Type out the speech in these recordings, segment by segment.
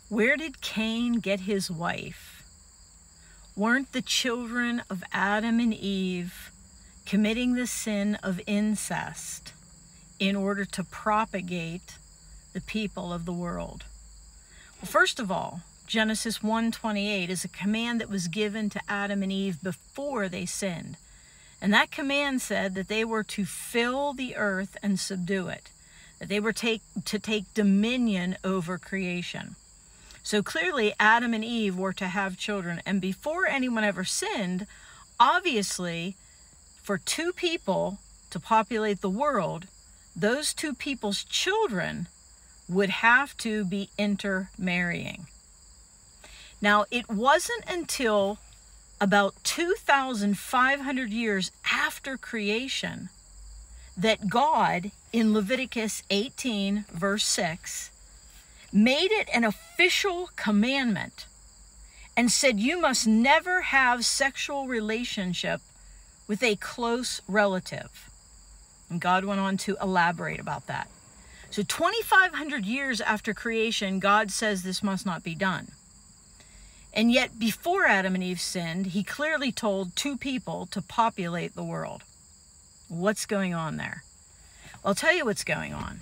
Where did Cain get his wife? Weren't the children of Adam and Eve committing the sin of incest in order to propagate the people of the world? Well, first of all, Genesis 1:28 is a command that was given to Adam and Eve before they sinned. And that command said that they were to fill the earth and subdue it, that they were to take dominion over creation. So clearly Adam and Eve were to have children. And before anyone ever sinned, obviously, for two people to populate the world, those two people's children would have to be intermarrying. Now, it wasn't until about 2,500 years after creation that God, in Leviticus 18, verse 6, made it an official commandment and said you must never have sexual relationship with a close relative. And God went on to elaborate about that. So 2,500 years after creation, God says this must not be done. And yet before Adam and Eve sinned, he clearly told two people to populate the world. What's going on there? Well, I'll tell you what's going on.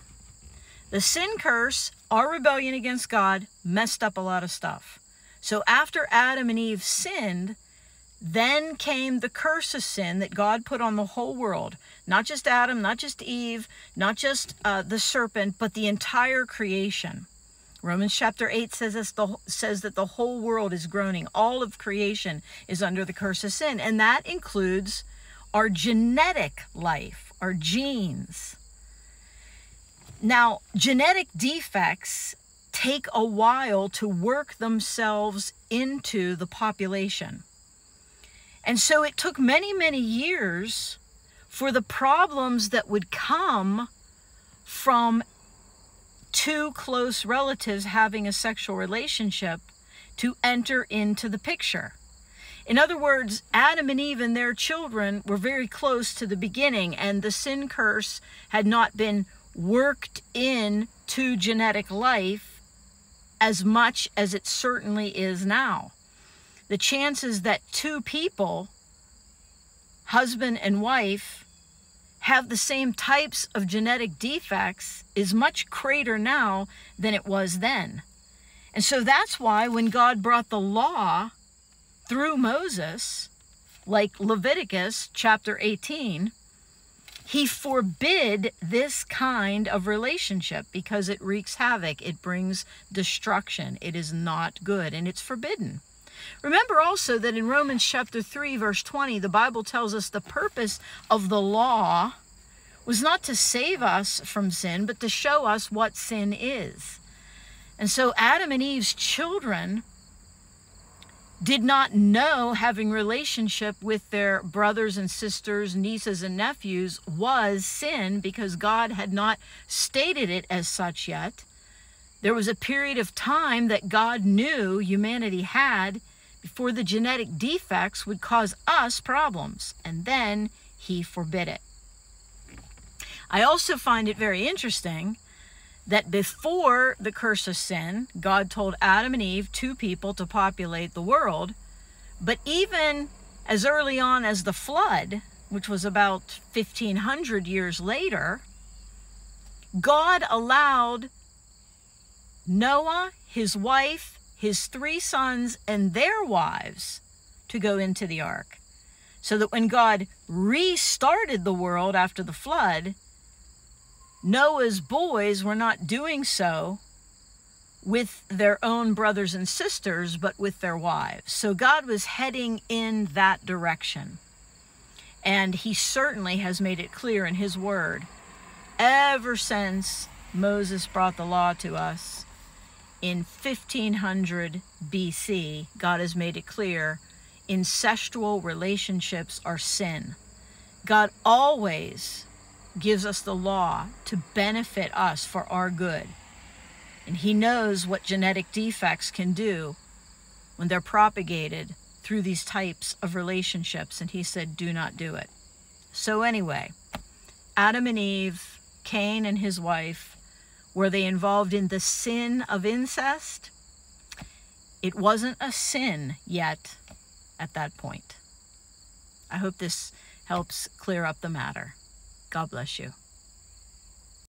The sin curse, our rebellion against God, messed up a lot of stuff. So after Adam and Eve sinned, then came the curse of sin that God put on the whole world. Not just Adam, not just Eve, not just the serpent, but the entire creation. Romans chapter 8 says that the whole world is groaning. All of creation is under the curse of sin. And that includes our genetic life, our genes. Now, genetic defects take a while to work themselves into the population. And so it took many, many years for the problems that would come from two close relatives having a sexual relationship to enter into the picture. In other words, Adam and Eve and their children were very close to the beginning, and the sin curse had not been worked into genetic life as much as it certainly is now. The chances that two people, husband and wife, have the same types of genetic defects is much greater now than it was then. And so that's why when God brought the law through Moses, like Leviticus chapter 18, he forbid this kind of relationship because it wreaks havoc. It brings destruction. It is not good, and it's forbidden. Remember also that in Romans chapter 3, verse 20, the Bible tells us the purpose of the law was not to save us from sin, but to show us what sin is. And so Adam and Eve's children did not know having relationship with their brothers and sisters, nieces and nephews was sin because God had not stated it as such yet. There was a period of time that God knew humanity had before the genetic defects would cause us problems, and then he forbid it. I also find it very interesting that before the curse of sin, God told Adam and Eve, two people, to populate the world. But even as early on as the flood, which was about 1,500 years later, God allowed Noah, his wife, his 3 sons, and their wives to go into the ark. So that when God restarted the world after the flood, Noah's boys were not doing so with their own brothers and sisters, but with their wives. So God was heading in that direction. And he certainly has made it clear in his word. Ever since Moses brought the law to us in 1500 BC, God has made it clear incestual relationships are sin. God always gives us the law to benefit us for our good. And he knows what genetic defects can do when they're propagated through these types of relationships. And he said, do not do it. So anyway, Adam and Eve, Cain and his wife, were they involved in the sin of incest? It wasn't a sin yet at that point. I hope this helps clear up the matter. God bless you.